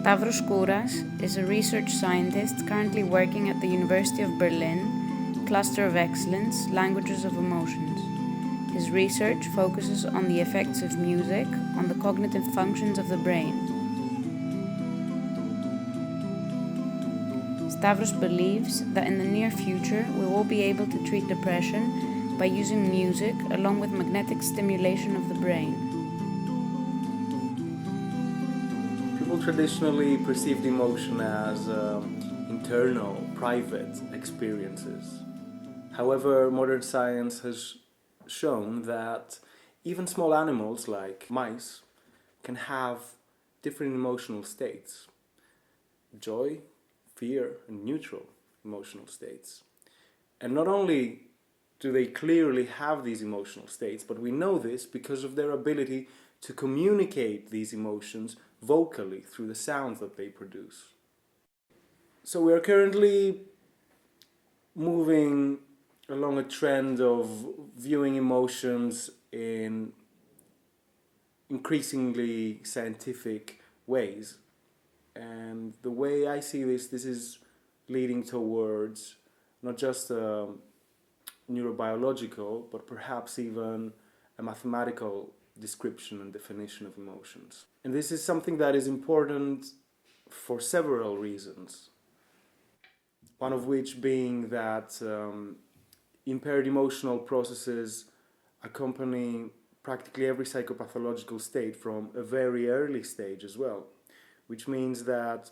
Stavros Kouras is a research scientist currently working at the University of Berlin, Cluster of Excellence, Languages of Emotions. His research focuses on the effects of music on the cognitive functions of the brain. Stavros believes that in the near future we will be able to treat depression by using music along with magnetic stimulation of the brain. People traditionally perceived emotion as internal, private experiences. However, modern science has shown that even small animals like mice can have different emotional states: joy, fear, and neutral emotional states. And not only do they clearly have these emotional states, but we know this because of their ability to communicate these emotions vocally through the sounds that they produce. So we are currently moving along a trend of viewing emotions in increasingly scientific ways. And the way I see this is leading towards not just a neurobiological, but perhaps even a mathematical description and definition of emotions. And this is something that is important for several reasons. One of which being that impaired emotional processes accompany practically every psychopathological state from a very early stage as well, which means that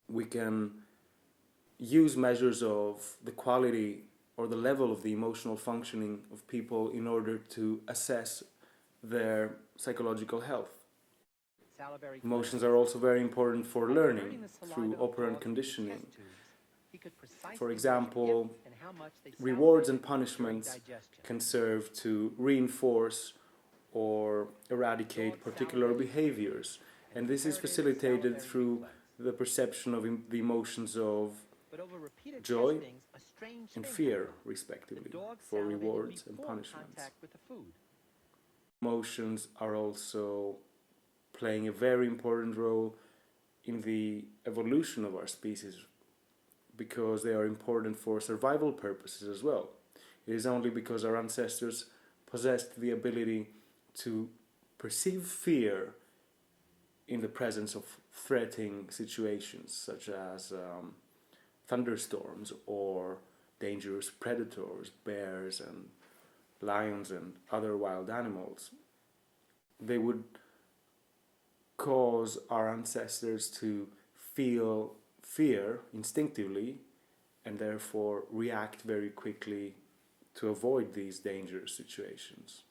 we can use measures of the quality or the level of the emotional functioning of people in order to assess their psychological health. Emotions are also very important for learning through operant conditioning. For example, rewards and punishments can serve to reinforce or eradicate particular behaviors, and this is facilitated through the perception of the emotions of joy and fear, respectively, for rewards and punishments. Emotions are also playing a very important role in the evolution of our species because they are important for survival purposes as well. It is only because our ancestors possessed the ability to perceive fear in the presence of threatening situations such as thunderstorms or dangerous predators, bears and lions and other wild animals. They would cause our ancestors to feel fear instinctively and therefore react very quickly to avoid these dangerous situations.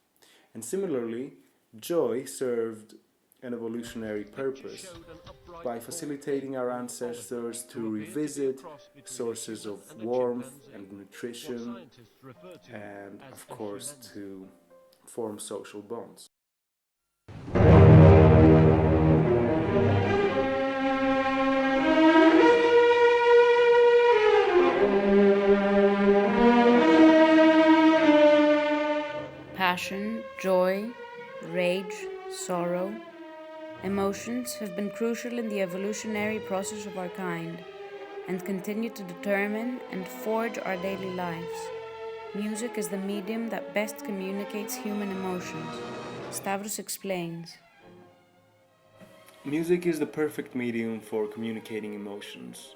And similarly, joy served an evolutionary purpose by facilitating our ancestors to revisit sources of warmth and nutrition and, of course, to form social bonds. Passion, joy, rage, sorrow. Emotions have been crucial in the evolutionary process of our kind and continue to determine and forge our daily lives. Music is the medium that best communicates human emotions. Stavros explains. Music is the perfect medium for communicating emotions.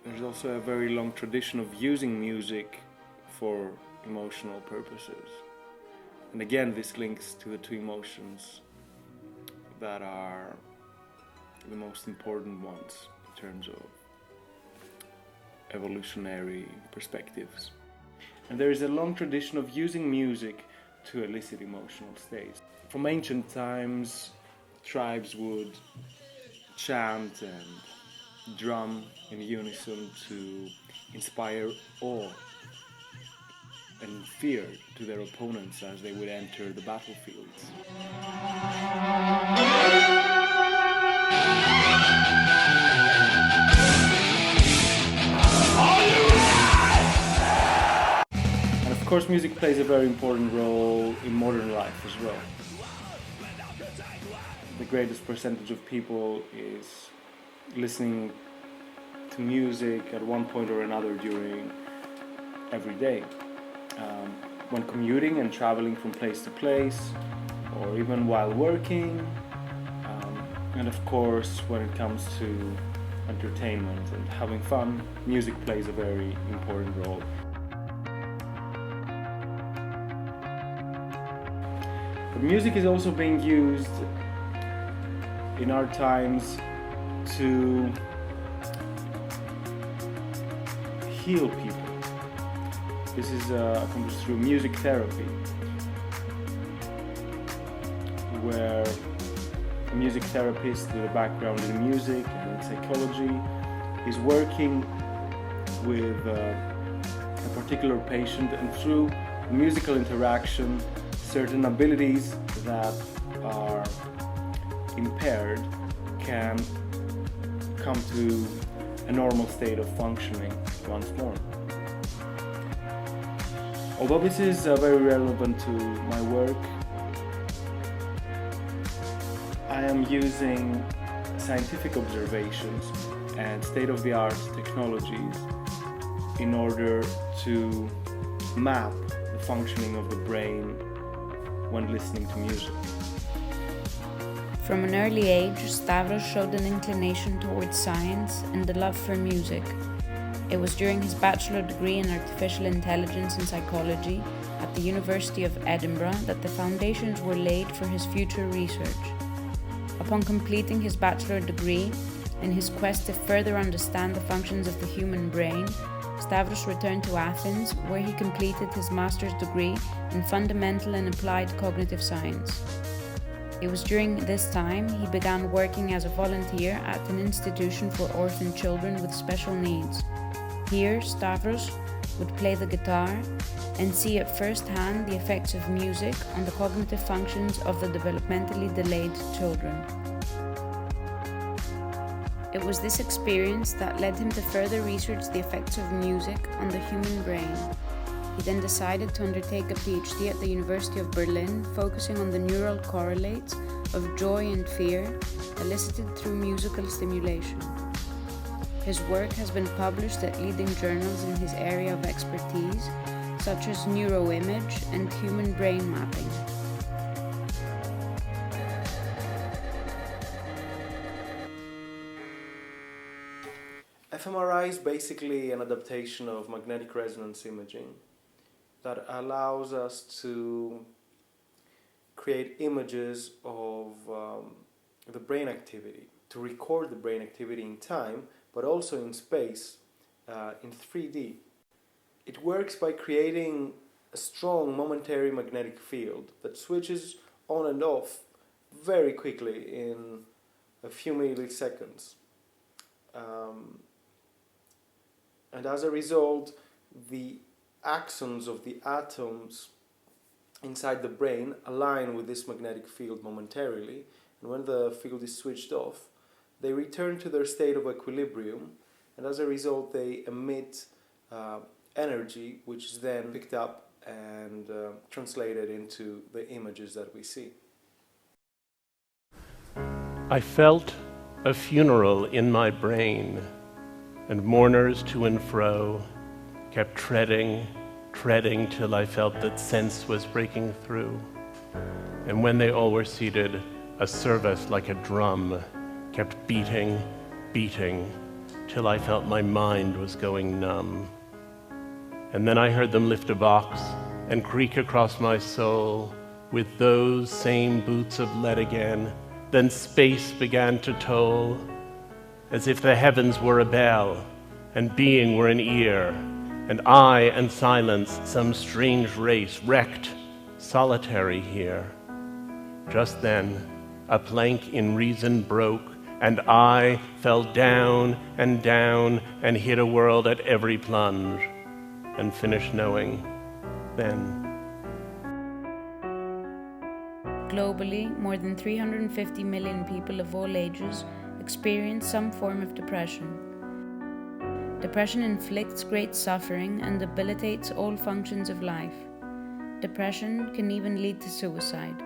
There's also a very long tradition of using music for emotional purposes. And again, this links to the two emotions that are the most important ones in terms of evolutionary perspectives. And there is a long tradition of using music to elicit emotional states. From ancient times, tribes would chant and drum in unison to inspire awe and fear to their opponents as they would enter the battlefields. And of course, music plays a very important role in modern life as well. the greatest percentage of people is listening to music at one point or another during every day. When commuting and traveling from place to place, or even while working, and of course when it comes to entertainment and having fun, music plays a very important role. But music is also being used in our times to heal people. This is accomplished through music therapy, where a music therapist with a background in music and in psychology is working with a particular patient, and through musical interaction, certain abilities that are impaired can come to a normal state of functioning once more. Although this is very relevant to my work, I am using scientific observations and state-of-the-art technologies in order to map the functioning of the brain when listening to music. From an early age, Stavros showed an inclination towards science and a love for music. It was during his bachelor degree in artificial intelligence and psychology at the University of Edinburgh that the foundations were laid for his future research. Upon completing his bachelor degree, in his quest to further understand the functions of the human brain, Stavros returned to Athens, where he completed his master's degree in fundamental and applied cognitive science. It was during this time he began working as a volunteer at an institution for orphan children with special needs. Here, Stavros would play the guitar and see at first hand the effects of music on the cognitive functions of the developmentally delayed children. It was this experience that led him to further research the effects of music on the human brain. He then decided to undertake a PhD at the University of Berlin, focusing on the neural correlates of joy and fear elicited through musical stimulation. His work has been published at leading journals in his area of expertise, such as neuroimage and human brain mapping. fMRI is basically an adaptation of magnetic resonance imaging that allows us to create images of the brain activity, to record the brain activity in time, but also in space, in 3D. It works by creating a strong momentary magnetic field that switches on and off very quickly in a few milliseconds. And as a result, the axons of the atoms inside the brain align with this magnetic field momentarily, and when the field is switched off, they return to their state of equilibrium, and as a result they emit energy, which is then picked up and translated into the images that we see. I felt a funeral in my brain, and mourners to and fro kept treading till I felt that sense was breaking through. And when they all were seated, a service like a drum kept beating till I felt my mind was going numb. And then I heard them lift a box and creak across my soul with those same boots of lead again. Then space began to toll, as if the heavens were a bell and being were an ear, and I and silence some strange race wrecked, solitary here. Just then a plank in reason broke, and I fell down and hit a world at every plunge, and finished knowing then. Globally, more than 350 million people of all ages experience some form of depression. Depression inflicts great suffering and debilitates all functions of life. Depression can even lead to suicide.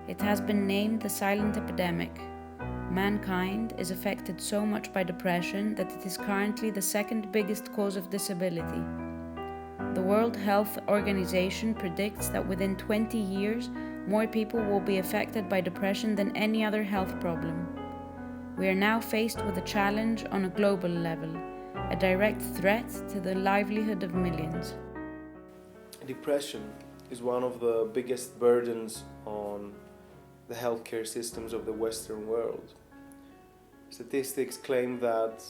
It has been named the silent epidemic. Mankind is affected so much by depression that it is currently the second biggest cause of disability. The World Health Organization predicts that within 20 years, more people will be affected by depression than any other health problem. We are now faced with a challenge on a global level, a direct threat to the livelihood of millions. Depression is one of the biggest burdens on the healthcare systems of the Western world. Statistics claim that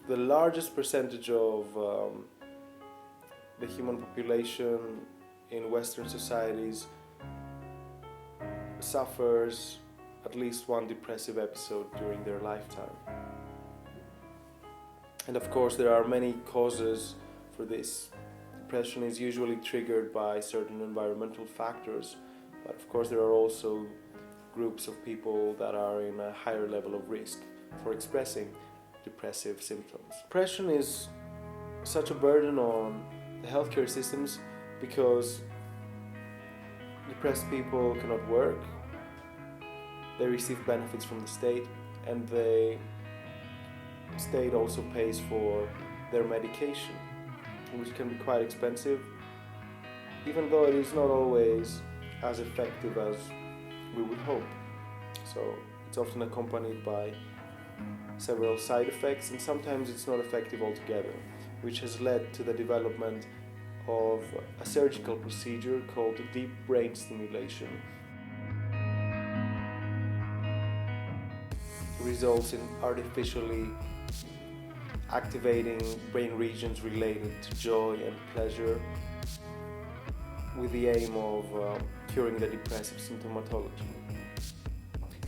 the largest percentage of the human population in Western societies suffers at least one depressive episode during their lifetime. And of course, there are many causes for this. Depression is usually triggered by certain environmental factors, but of course there are also groups of people that are in a higher level of risk for expressing depressive symptoms. Depression is such a burden on the healthcare systems because depressed people cannot work, they receive benefits from the state, and the state also pays for their medication, which can be quite expensive, even though it is not always as effective as we would hope. So it's often accompanied by several side effects, and sometimes it's not effective altogether, which has led to the development of a surgical procedure called deep brain stimulation. It results in artificially activating brain regions related to joy and pleasure with the aim of curing the depressive symptomatology.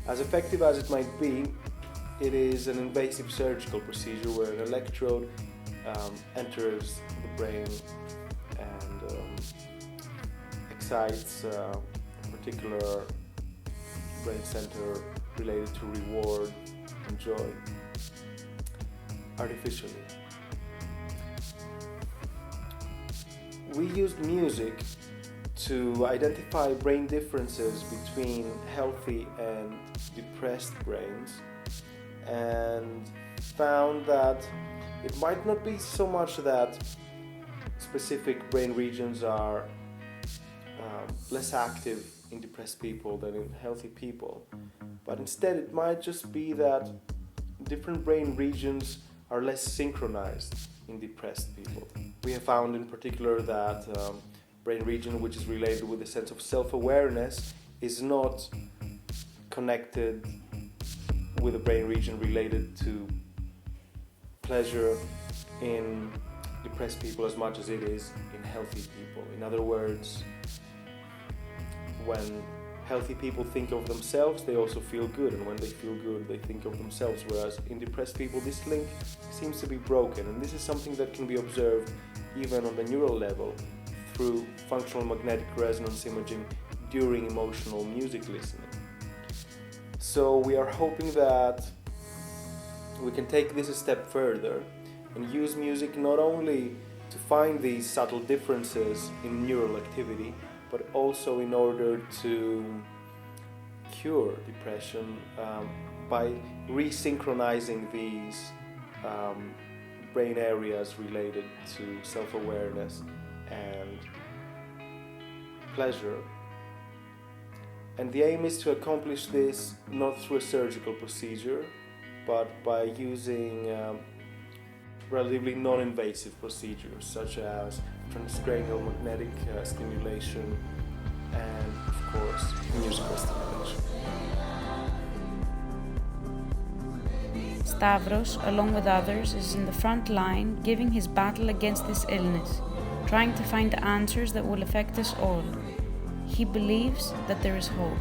As effective as it might be, it is an invasive surgical procedure where an electrode enters the brain and excites a particular brain center related to reward and joy artificially. We used music to identify brain differences between healthy and depressed brains and found that it might not be so much that specific brain regions are less active in depressed people than in healthy people, but instead it might just be that different brain regions are less synchronized in depressed people. We have found in particular that brain region which is related with a sense of self-awareness is not connected with a brain region related to pleasure in depressed people as much as it is in healthy people. In other words, when healthy people think of themselves, they also feel good, and when they feel good, they think of themselves, whereas in depressed people this link seems to be broken, and this is something that can be observed even on the neural level through functional magnetic resonance imaging during emotional music listening. So we are hoping that we can take this a step further and use music not only to find these subtle differences in neural activity, but also in order to cure depression by resynchronizing these brain areas related to self-awareness and pleasure. And the aim is to accomplish this not through a surgical procedure, but by using relatively non-invasive procedures such as transcranial magnetic stimulation and, of course, musical stimulation. Stavros, along with others, is in the front line giving his battle against this illness, trying to find answers that will affect us all. He believes that there is hope.